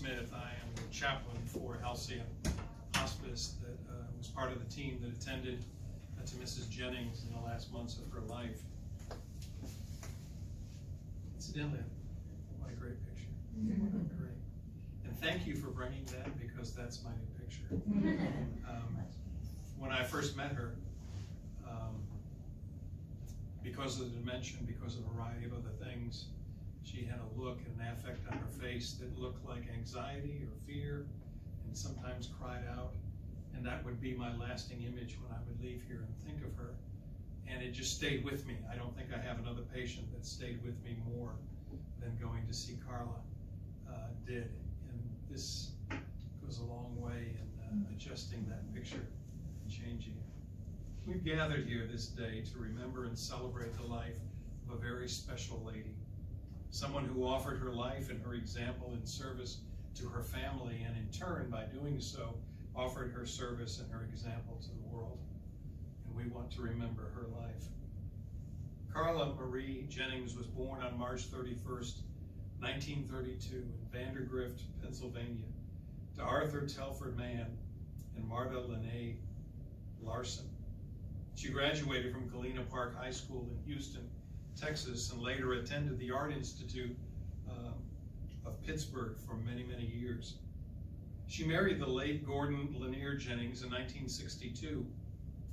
Smith. I am the chaplain for Halcyon Hospice that was part of the team that attended to Mrs. Jennings in the last months of her life. Incidentally, what a great picture. Great. And thank you for bringing that, because that's my new picture. When I first met her, because of the dementia, because of a variety of other things, she had a look and an affect on her face that looked like anxiety or fear, and sometimes cried out. And that would be my lasting image when I would leave here and think of her. And it just stayed with me. I don't think I have another patient that stayed with me more than going to see Carla did. And this goes a long way in adjusting that picture and changing it. We've gathered here this day to remember and celebrate the life of a very special lady. Someone who offered her life and her example in service to her family, and in turn, by doing so, offered her service and her example to the world. And we want to remember her life. Carla Marie Jennings was born on March 31st, 1932 in Vandergrift, Pennsylvania, to Arthur Telford Mann and Marta Lene Larson. She graduated from Galena Park High School in Houston, Texas, and later attended the Art Institute of Pittsburgh for many, many years. She married the late Gordon Lanier Jennings in 1962,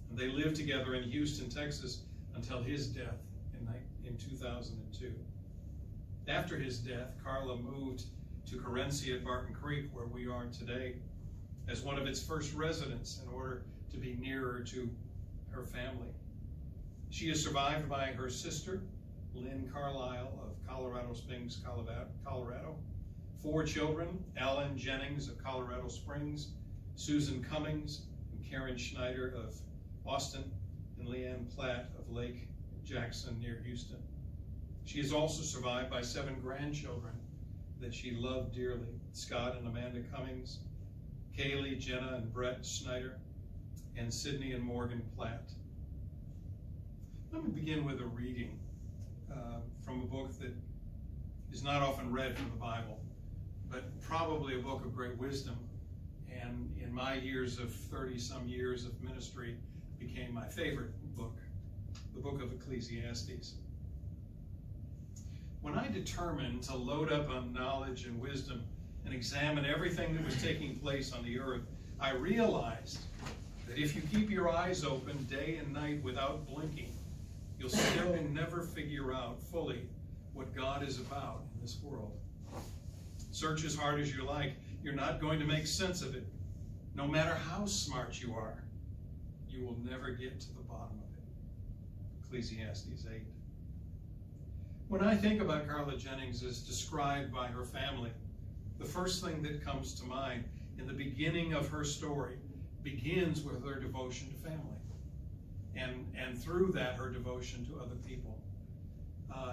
and they lived together in Houston, Texas, until his death in 2002. After his death, Carla moved to Carencia at Barton Creek, where we are today, as one of its first residents in order to be nearer to her family. She is survived by her sister, Lynn Carlisle of Colorado Springs, Colorado. 4 children, Alan Jennings of Colorado Springs, Susan Cummings and Karen Schneider of Austin, and Leanne Platt of Lake Jackson near Houston. She is also survived by 7 grandchildren that she loved dearly: Scott and Amanda Cummings, Kaylee, Jenna, and Brett Schneider, and Sydney and Morgan Platt. Let me begin with a reading from a book that is not often read from the Bible, but probably a book of great wisdom, and in my years of 30-some years of ministry became my favorite book, the book of Ecclesiastes. When I determined to load up on knowledge and wisdom and examine everything that was taking place on the earth, I realized that if you keep your eyes open day and night without blinking, you'll still never figure out fully what God is about in this world. Search as hard as you like, you're not going to make sense of it. No matter how smart you are, you will never get to the bottom of it. Ecclesiastes 8. When I think about Carla Jennings as described by her family, the first thing that comes to mind in the beginning of her story begins with her devotion to family. And through that, her devotion to other people.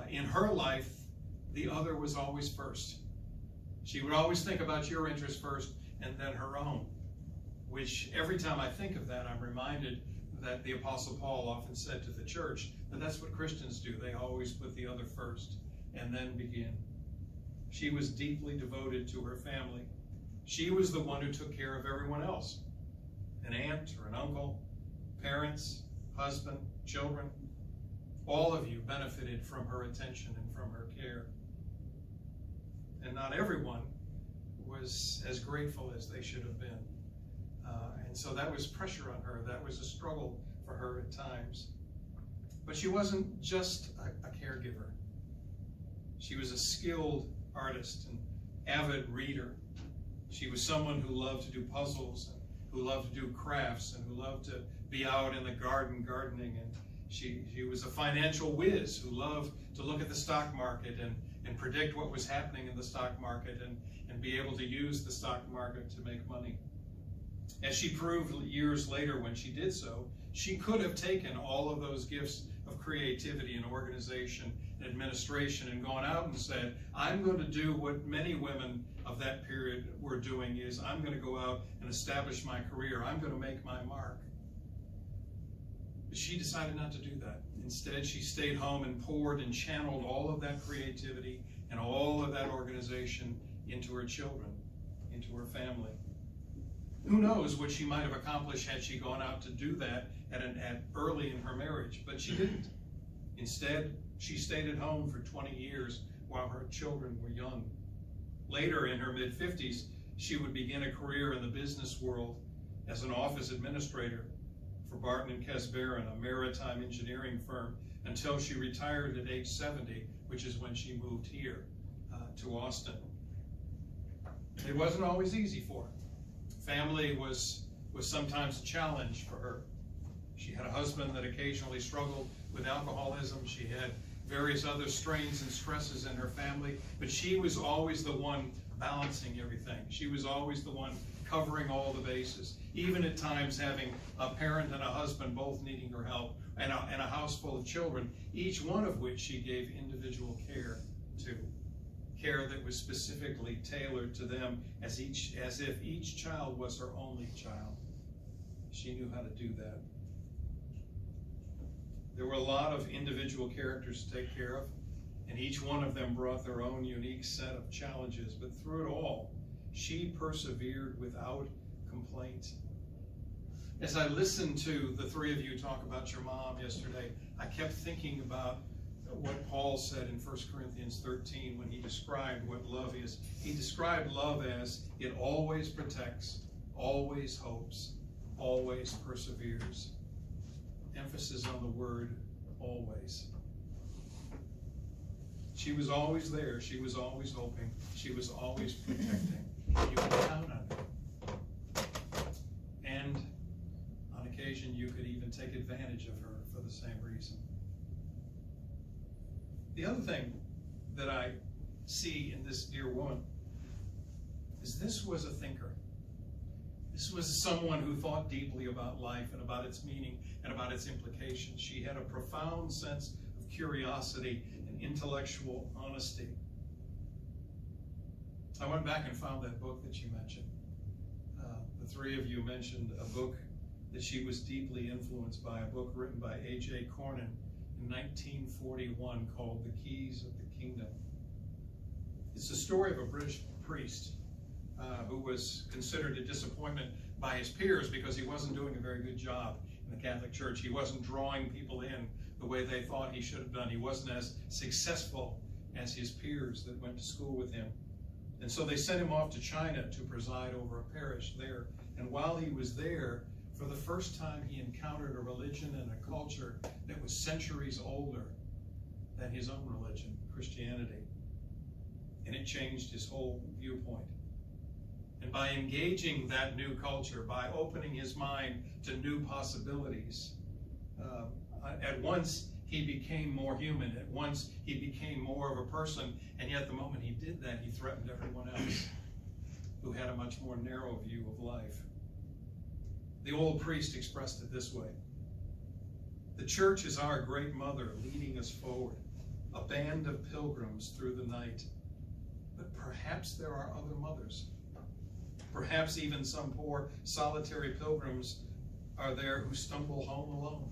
In her life, the other was always first. She would always think about your interest first and then her own, which every time I think of that, I'm reminded that the Apostle Paul often said to the church that that's what Christians do. They always put the other first and then begin. She was deeply devoted to her family. She was the one who took care of everyone else. An aunt or an uncle, parents, husband, children. All of you benefited from her attention and from her care. And not everyone was as grateful as they should have been. And so that was pressure on her. That was a struggle for her at times. But she wasn't just a caregiver. She was a skilled artist and avid reader. She was someone who loved to do puzzles, and who loved to do crafts, and who loved to be out in the garden gardening. And she was a financial whiz who loved to look at the stock market and predict what was happening in the stock market and be able to use the stock market to make money. As she proved years later when she did so, she could have taken all of those gifts of creativity and organization and administration and gone out and said, I'm going to do what many women of that period were doing, is I'm going to go out and establish my career. I'm going to make my mark. But she decided not to do that. Instead, she stayed home and poured and channeled all of that creativity and all of that organization into her children. into her family. Who knows what she might have accomplished had she gone out to do that at early in her marriage, but she didn't. Instead, she stayed at home for 20 years while her children were young. Later, in her mid-50s, she would begin a career in the business world as an office administrator for Barton & Casbaron, a maritime engineering firm, until she retired at age 70, which is when she moved here to Austin. It wasn't always easy for her. Family was sometimes a challenge for her. She had a husband that occasionally struggled with alcoholism. She had various other strains and stresses in her family, but she was always the one balancing everything. She was always the one covering all the bases, even at times having a parent and a husband both needing her help, and a house full of children, each one of which she gave individual care to. Care that was specifically tailored to them as if each child was her only child. She knew how to do that. There were a lot of individual characters to take care of, and each one of them brought their own unique set of challenges, but through it all, she persevered without complaint. As I listened to the three of you talk about your mom yesterday, I kept thinking about what Paul said in 1 Corinthians 13 when he described what love is. He described love as it always protects, always hopes, always perseveres. Emphasis on the word always. She was always there. She was always hoping. She was always protecting. You could count on her. And on occasion, you could even take advantage of her for the same reason. The other thing that I see in this dear woman is this was a thinker. This was someone who thought deeply about life and about its meaning and about its implications. She had a profound sense of curiosity and intellectual honesty. I went back and found that book that you mentioned. The three of you mentioned a book that she was deeply influenced by, a book written by A.J. Cornyn in 1941 called The Keys of the Kingdom. It's the story of a British priest who was considered a disappointment by his peers because he wasn't doing a very good job in the Catholic Church. He wasn't drawing people in the way they thought he should have done. He wasn't as successful as his peers that went to school with him. And so they sent him off to China to preside over a parish there. And while he was there, for the first time, he encountered a religion and a culture that was centuries older than his own religion, Christianity. And it changed his whole viewpoint. And by engaging that new culture, by opening his mind to new possibilities, at once he became more human. At once he became more of a person. And yet the moment he did that, he threatened everyone else who had a much more narrow view of life. The old priest expressed it this way: the church is our great mother leading us forward, a band of pilgrims through the night. But perhaps there are other mothers. Perhaps even some poor solitary pilgrims are there who stumble home alone.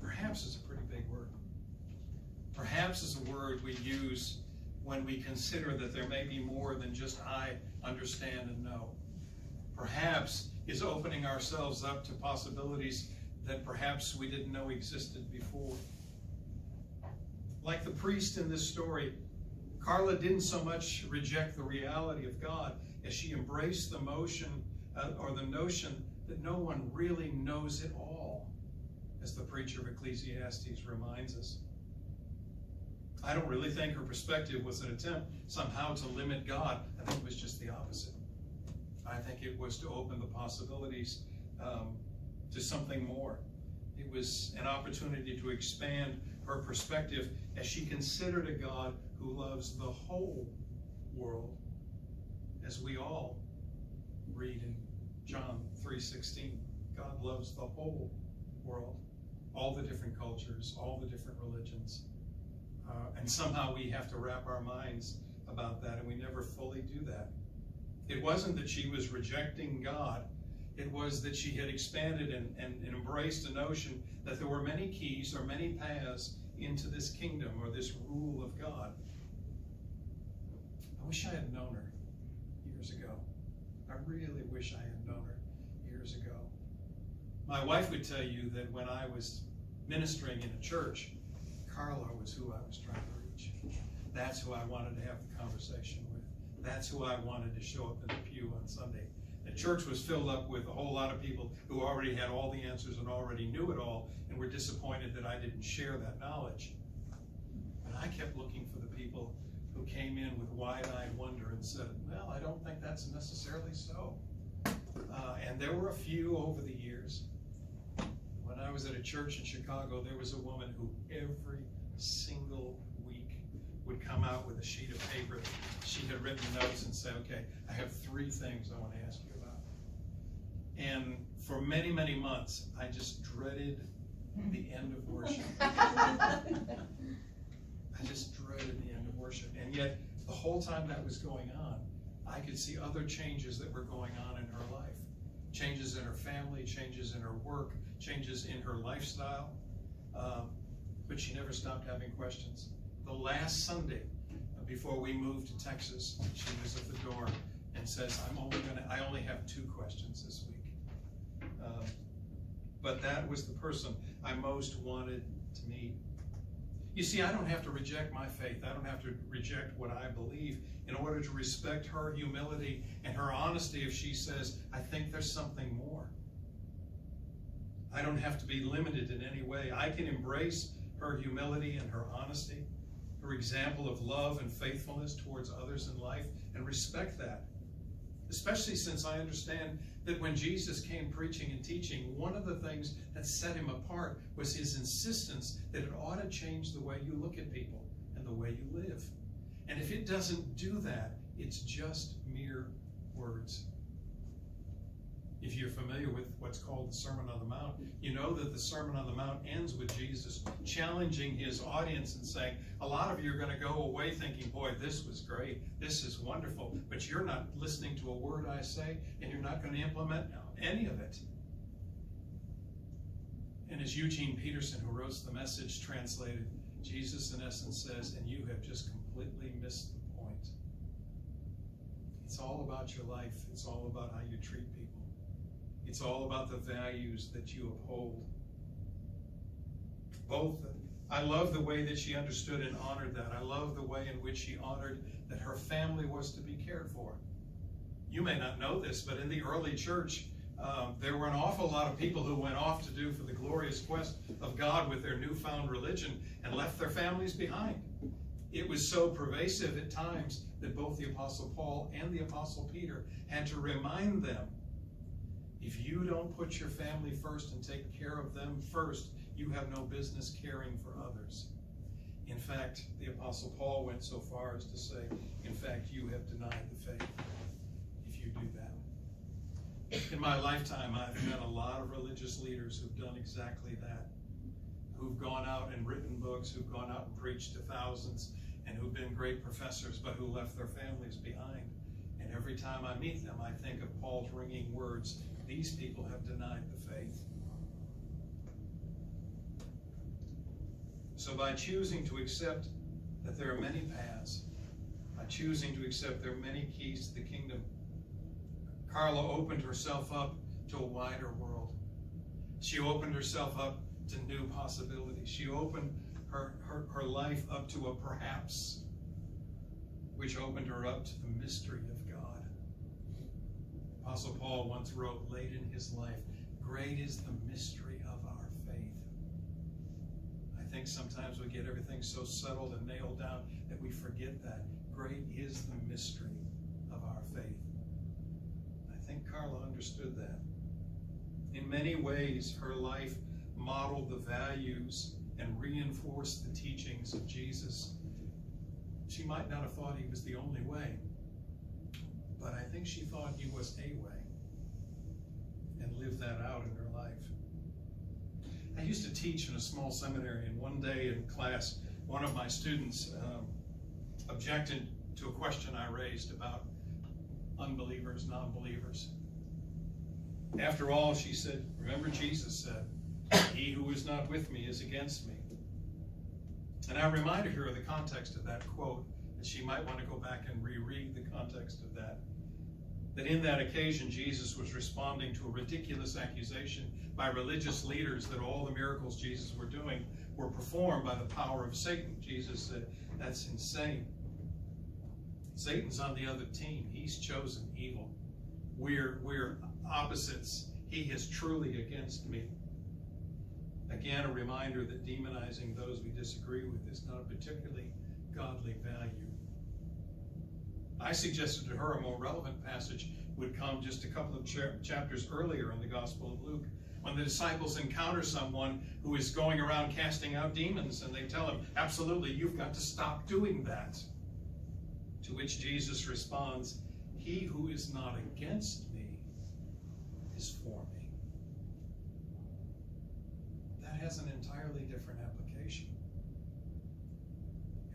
Perhaps is a pretty big word. Perhaps is a word we use when we consider that there may be more than just I understand and know. Perhaps is opening ourselves up to possibilities that perhaps we didn't know existed before. Like the priest in this story, Carla didn't so much reject the reality of God as she embraced the notion that no one really knows it all, as the preacher of Ecclesiastes reminds us. I don't really think her perspective was an attempt somehow to limit God. I think it was just the opposite. I think it was to open the possibilities to something more. It was an opportunity to expand her perspective as she considered a God who loves the whole world, as we all read in John 3:16. God loves the whole world, all the different cultures, all the different religions. And somehow we have to wrap our minds about that, and we never fully do that. It wasn't that she was rejecting God. It was that she had expanded and embraced the notion that there were many keys or many paths into this kingdom or this rule of God. I wish I had known her. years ago. I really wish I had known her years ago. My wife would tell you that when I was ministering in a church, Carla was who I was trying to reach. That's who I wanted to have the conversation with. That's who I wanted to show up in the pew on Sunday. The church was filled up with a whole lot of people who already had all the answers and already knew it all and were disappointed that I didn't share that knowledge. And I kept looking for the people who came in with wide-eyed wonder and said, well, I don't think that's necessarily so. And there were a few over the years. When I was at a church in Chicago, there was a woman who every single week would come out with a sheet of paper. She had written notes and say, okay, I have 3 things I want to ask you about. And for many, many months, I just dreaded the end of worship. I just dreaded the end of worship. And yet, the whole time that was going on, I could see other changes that were going on in her life. Changes in her family, changes in her work, changes in her lifestyle. But she never stopped having questions. The last Sunday, before we moved to Texas, she was at the door and says, I only have 2 questions this week. But that was the person I most wanted to meet. You see, I don't have to reject my faith. I don't have to reject what I believe in order to respect her humility and her honesty if she says, I think there's something more. I don't have to be limited in any way. I can embrace her humility and her honesty, her example of love and faithfulness towards others in life, and respect that. Especially since I understand that when Jesus came preaching and teaching, one of the things that set him apart was his insistence that it ought to change the way you look at people and the way you live. And if it doesn't do that, it's just mere words. If you're familiar with what's called the Sermon on the Mount, you know that the Sermon on the Mount ends with Jesus challenging his audience and saying, a lot of you are going to go away thinking, boy, this was great, this is wonderful, but you're not listening to a word I say, and you're not going to implement any of it. And as Eugene Peterson, who wrote the Message, translated, Jesus in essence says, and you have just completely missed the point. It's all about your life. It's all about how you treat people. It's all about the values that you uphold. I love the way that she understood and honored that. I love the way in which she honored that her family was to be cared for. You may not know this, but in the early church, there were an awful lot of people who went off to do for the glorious quest of God with their newfound religion and left their families behind. It was so pervasive at times that both the Apostle Paul and the Apostle Peter had to remind them, if you don't put your family first and take care of them first, you have no business caring for others. In fact, the Apostle Paul went so far as to say, in fact, you have denied the faith if you do that. In my lifetime, I've met a lot of religious leaders who've done exactly that, who've gone out and written books, who've gone out and preached to thousands, and who've been great professors, but who left their families behind. And every time I meet them, I think of Paul's ringing words, these people have denied the faith. So by choosing to accept that there are many paths, by choosing to accept there are many keys to the kingdom, Carla opened herself up to a wider world. She opened herself up to new possibilities. She opened her life up to a perhaps, which opened her up to the mystery of God. Apostle Paul once wrote late in his life, great is the mystery of our faith. I think sometimes we get everything so settled and nailed down that we forget that. Great is the mystery of our faith. I think Carla understood that. In many ways, her life modeled the values and reinforced the teachings of Jesus. She might not have thought he was the only way, but I think she thought he was a way and lived that out in her life. I used to teach in a small seminary, and one day in class, one of my students objected to a question I raised about unbelievers, non-believers. After all, she said, remember Jesus said, he who is not with me is against me. And I reminded her of the context of that quote, that she might want to go back and reread the context of that. that in that occasion Jesus was responding to a ridiculous accusation by religious leaders that all the miracles Jesus were doing were performed by the power of Satan. Jesus said, that's insane. Satan's on the other team. He's chosen evil. We're opposites. He is truly against me. Again, a reminder that demonizing those we disagree with is not a particularly godly value. I suggested to her a more relevant passage would come just a couple of chapters earlier in the Gospel of Luke, when the disciples encounter someone who is going around casting out demons, and they tell him, absolutely, you've got to stop doing that. To which Jesus responds, he who is not against me is for me. That has an entirely different application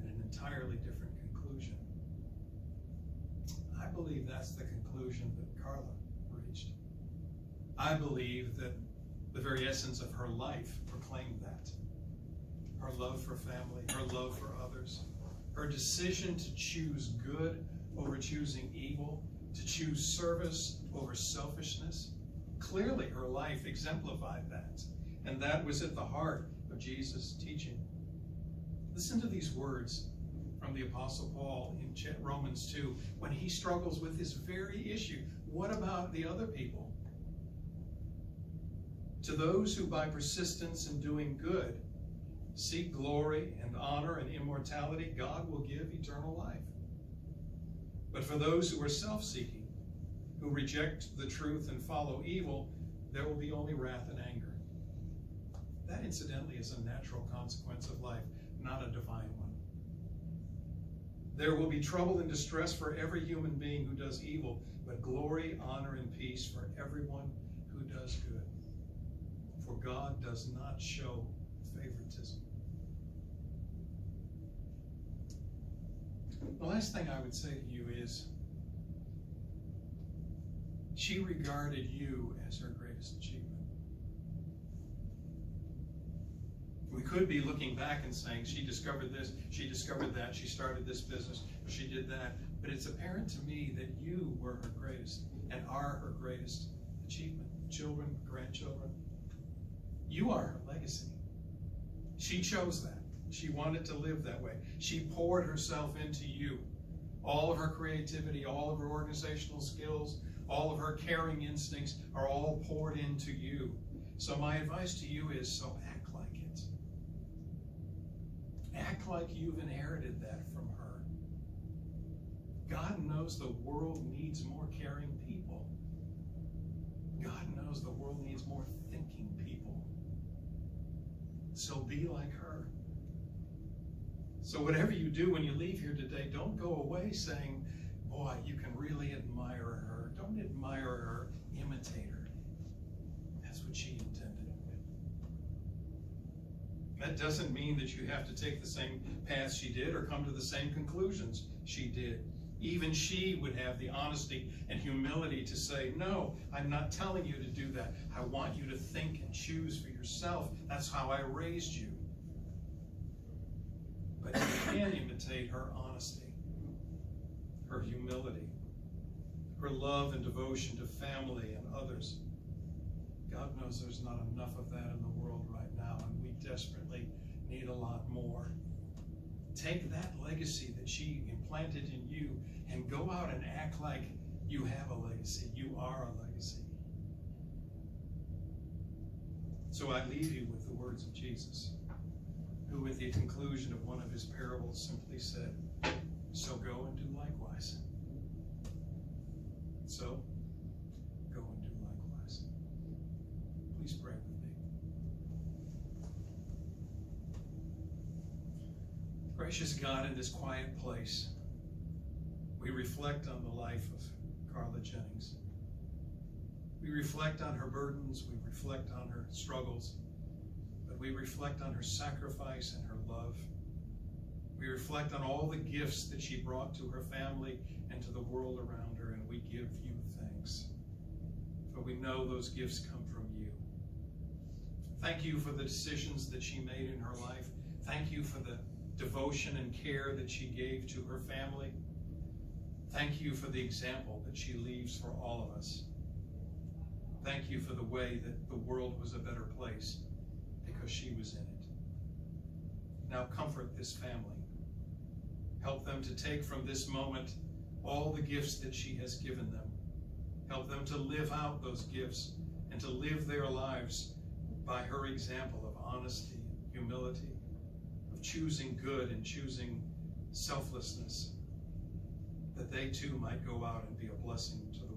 and an entirely different conclusion. I believe that's the conclusion that Carla reached. I believe that the very essence of her life proclaimed that. Her love for family, her love for others, her decision to choose good over choosing evil, to choose service over selfishness. Clearly her life exemplified that, and that was at the heart of Jesus' teaching. Listen to these words from the Apostle Paul in Romans 2, when he struggles with this very issue. What about the other people? To those who by persistence in doing good seek glory and honor and immortality, God will give eternal life. But for those who are self-seeking, who reject the truth and follow evil, there will be only wrath and anger. That, incidentally, is a natural consequence of life, not a divine one. There will be trouble and distress for every human being who does evil, but glory, honor, and peace for everyone who does good. For God does not show favoritism. The last thing I would say to you is, she regarded you as her greatest achievement. We could be looking back and saying, she discovered this, she discovered that, she started this business, or she did that. But it's apparent to me that you were her greatest and are her greatest achievement. Children, grandchildren, you are her legacy. She chose that. She wanted to live that way. She poured herself into you. All of her creativity, all of her organizational skills, all of her caring instincts are all poured into you. So my advice to you is, so act like it. Act like you've inherited that from her. God knows the world needs more caring people. God knows the world needs more thinking people. So be like her. So whatever you do when you leave here today, don't go away saying, boy, you can really admire her. Don't admire her, imitate her. That's what she intended. That doesn't mean that you have to take the same path she did or come to the same conclusions she did. Even she would have the honesty and humility to say, no, I'm not telling you to do that. I want you to think and choose for yourself. That's how I raised you. But you can imitate her honesty, her humility, her love and devotion to family and others. God knows there's not enough of that in the world right now, and we desperately need a lot more. Take that legacy that she implanted in you and go out and act like you have a legacy. You are a legacy. So I leave you with the words of Jesus, who at the conclusion of one of his parables simply said, so go and do likewise. So, go and do likewise. Please pray with me. Gracious God, in this quiet place, we reflect on the life of Carla Jennings. We reflect on her burdens, we reflect on her struggles, but we reflect on her sacrifice and her love. We reflect on all the gifts that she brought to her family and to the world around her, and we give you thanks. For we know those gifts come from you. Thank you for the decisions that she made in her life. Thank you for the devotion and care that she gave to her family. Thank you for the example that she leaves for all of us. Thank you for the way that the world was a better place because she was in it. Now comfort this family. Help them to take from this moment all the gifts that she has given them. Help them to live out those gifts and to live their lives by her example of honesty, humility, of choosing good and choosing selflessness, that they too might go out and be a blessing to the